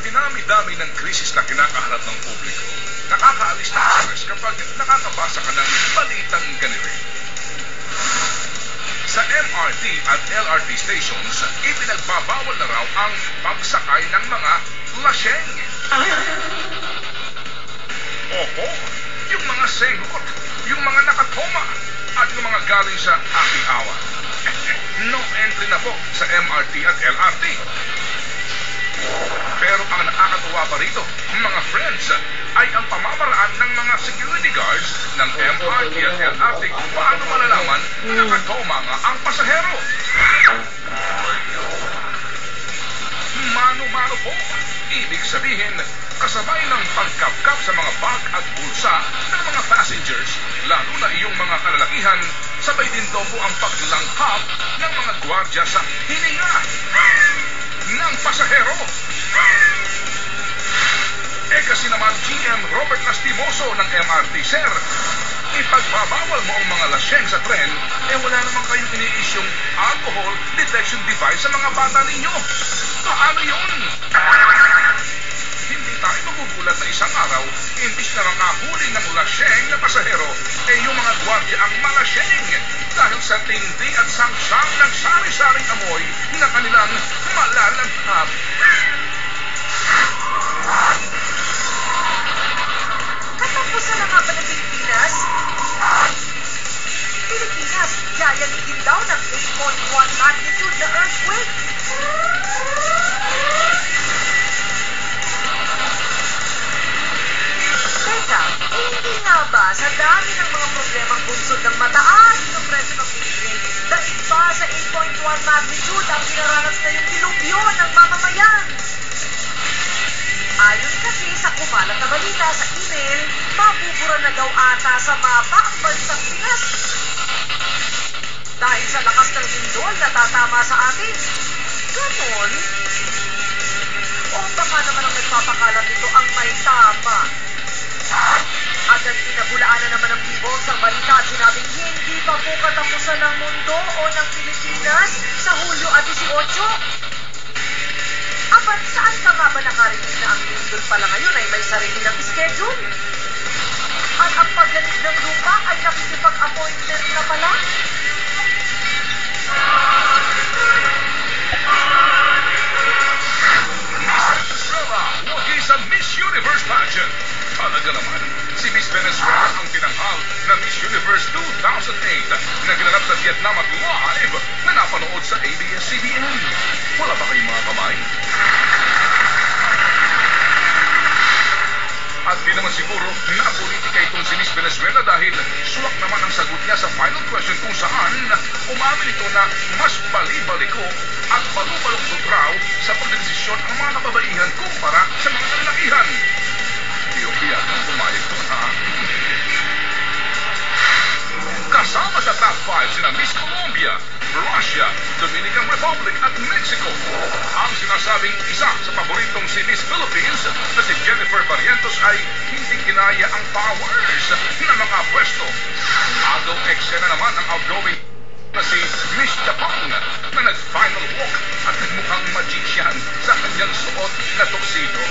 dinami-dami ng krisis na kinakaharap ng publiko, nakakaalis ng stress kapag nakakabasa ka ng balitang ganito. Sa MRT at LRT stations, ipinagbabawal na raw ang pagsakay ng mga laseng. Oho, yung mga sengot, yung mga nakatoma, at yung mga galing sa happy hour. No entry na po sa MRT at LRT. Pero ang nakakatuwa pa rito, mga friends, ay ang pamamaraan ng mga security guards ng MRT at LRT kung paano malalaman na nakatoma nga ang pasahero. Mano-mano po. Ibig sabihin, kasabay ng pagkapkap sa mga bag at bulsa ng mga passengers, lalo na iyong mga kalalakihan, sabay din daw po ang paglanghap ng mga gwardya sa hininga ng pasahero. Kasi naman GM Robert Lastimoso ng MRT, Sir, ipagbabawal mo ang mga laseng sa tren, wala naman kayong ini-isyong alcohol detection device sa mga bata ninyo. Paano yun? Hindi tayo magugulat na isang araw, imbis na makahuli ng laseng na pasahero, yung mga gwardya ang malaseng dahil sa tindi at sangsang ng sari-saring amoy na kanilang malalanghap. Katapusan na nga ba ng Pilipinas? Pilipinas, yayagigin daw ng 8.1 magnitude na earthquake. Teka, hindi nga ba sa dami ng mga problemang bunsod ng mataas ng presyo ng bilihin, dahil ba sa 8.1 magnitude ang pinaranas na yung dilubyo ng mamamayan? Ayon kasi sa kumalat na balita sa email, mabubura na daw ata sa mapa ang bansang Pinas. Dahil sa lakas ng lindol na tatama sa atin. Ganon? O baka naman ang nagpapakalat nito ang may tama. Agad pinabulaan na naman ang bibog sa balita at sinabing hindi pa po katapusan ng mundo o ng Pilipinas sa Hulyo 18. Apat, saan ka nga ba nakarinig na ang lindol pala ngayon ay may sarili ng schedule? At ang pagganit ng lupa ay nakikipag-appointment na pala? Miss Venezuela, wagi sa Miss Universe pageant. Talaga naman, si Miss Venezuela ang tinanghal na Miss Universe 2008 na ginanap sa Vietnam at live na napanood sa ABS-CBN. Wala ba kayong mga kamay? At di naman siguro na politika itong si Miss Venezuela dahil suwak naman ang sagot niya sa final question kung saan umamin ito na mas bali-baliko at balubaluktot raw sa pagdesisyon ang mga kababaihan kumpara sa mga kalalakihan. Iyak ang pumayag ko, ha? Kasama sa top 5 sina Miss Colombia, Russia, Dominican Republic at Mexico. Ang sinasabing isa sa paboritong si Miss Philippines na si Jennifer Barrientos ay hindi kinaya ang powers na mga pwesto. Agaw eksena naman ang outgoing na si Miss Japan na nag-final walk at nagmukhang magician sa kanyang suot na tuxedo.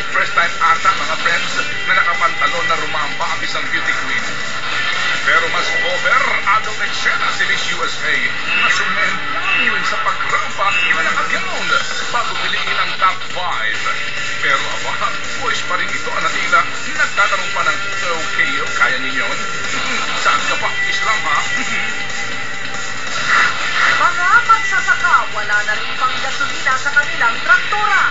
First time ata mga friends na nakapantalon na rumamba ang isang beauty queen. Pero mas over agaw eksena si Miss USA na sumendang sa pagrampa na nakagown bago piliin ang top 5. Pero aba, boys pa rin ito na tila nagtatanong pa ng okay, kaya ninyo? Saan ka pa? Islam ha? Mga magsasaka, wala na rin pang gasolina sa kanilang traktora.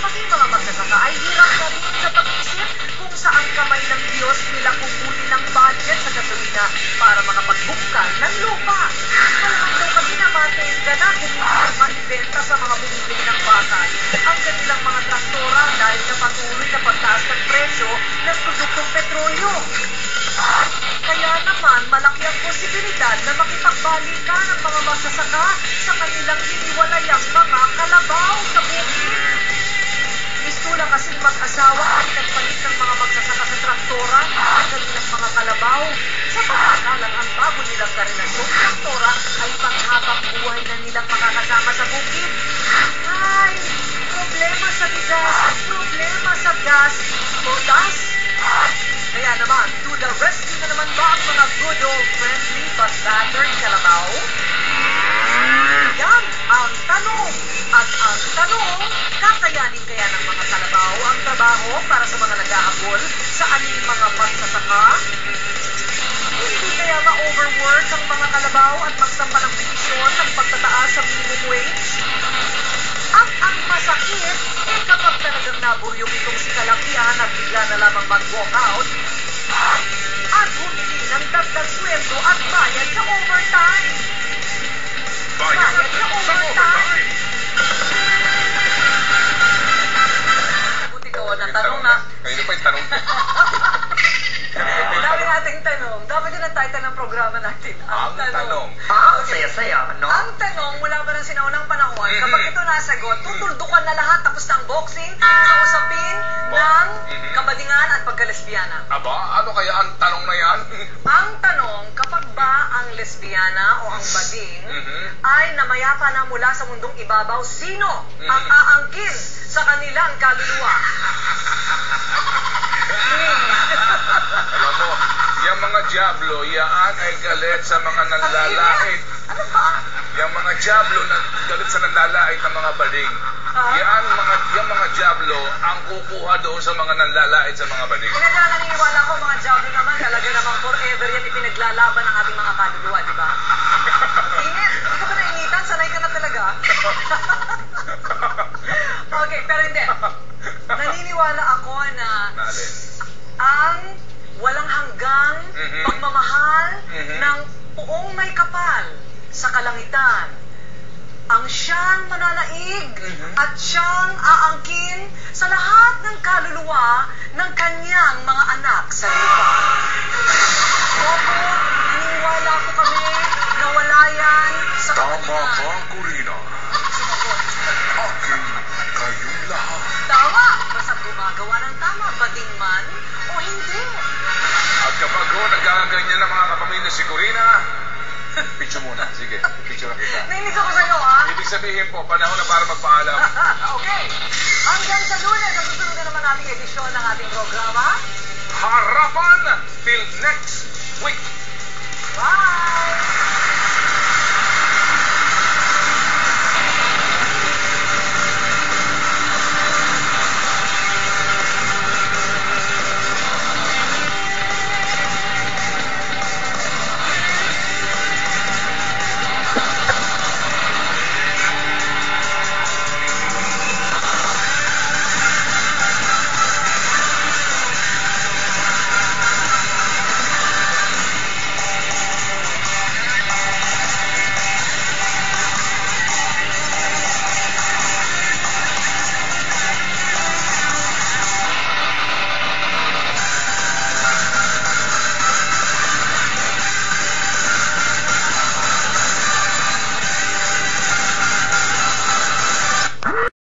Maging mga magsasaka ay hirap na rin sa pag-isip kung saan kamay ng Diyos nila kukunin ng budget sa gasolina para makapagbukal ng lupa. Malamang daw kasi namatenga na kung hindi maibenta sa mga bumibili ng bakal ang kanilang mga traktora dahil sa patuloy na pagtaas ng presyo ng produktong petrolyo. Kaya naman, malaki ang posibilidad na makipagbalikan ng mga magsasaka sa kanilang hiniwalayang mga kalabaw sa bukid. Gusto lang kasing mag-asawa ay nagpalit ng mga magsasaka sa traktora at kanilang mga kalabaw. Sa pagkakalang ang bago nilang karelasyong traktora ay panghabang buhay na nilang makakasama sa bukid. Ay, problema sa Ras Botas. Kaya naman, to the rescue na naman ba ang mga good old friendly but battered kalabaw? Yan ang tanong. At ang tanong, kakayanin kaya ng mga kalabaw ang trabaho para sa mga nag-aabol sa aning mga magsasaka? Hindi kaya ma-overwork ang mga kalabaw at magsampa ng petisyon ng pagtataas sa minimum wage? At ang masakit, kapag talagang naburyong itong si Kalakihan at bigla na lamang mag-walk out, at humingi ng dagdag sweldo at bayad sa overtime. Bayad sa overtime. Buti ko na tanong na. Kayo pa yung tanong. Dami nating tanong. Dapat yun ang title ng programa natin. Ang tanong. Saya-saya, no? Ang tanong mula pa ng sinaunang panahon, kapag ito nasagot, tutuldukan na lahat tapos ng boxing sa usapin ng kabadingan at pagkalesbiyana. Aba, ano kaya ang tanong na yan? Ang tanong, kapag ba ang lesbiyana o ang bading ay namayapa na mula sa mundong ibabaw, sino ang aangkin sa kanilang kaluluwa? Alam mo, yung mga Diablo, yaan ay galit sa mga nanlalait. Ano ba? Yung mga Diablo na galit sa nanlalait ng mga bading. Yung mga Diablo ang kukuha doon sa mga nanlalait sa mga bading. Kaya naniniwala ko, mga Diablo naman, talaga namang forever yan ipinaglalaban ng ating mga kaluluwa, di ba? Init! Hindi ka ba nainitan? Sanay ka na talaga. Okay, pero hindi. Naniniwala ako na ang walang hanggang pagmamahal ng poong may kapal sa kalangitan ang siyang mananaig at siyang aangkin sa lahat ng kaluluwa ng kanyang mga anak sa lupa. Opo, naniniwala ko kami na wala yan sa Tama kabadingan. ba, Corina? Sumagot. Akin kayong lahat. Tama! Basta gumagawa ng tama, bading man o hindi. At kapag ho, nagaganyan ng mga kapamilya si Corina, picture muna. Sige, picture na kita. Nainis ako sa'yo, ha? Ibig sabihin po, panahon na para magpaalam. Okay. Hanggang sa Lunes, ang susunod na naman nating edisyon ng ating programa. Harapan! Till next week! Bye!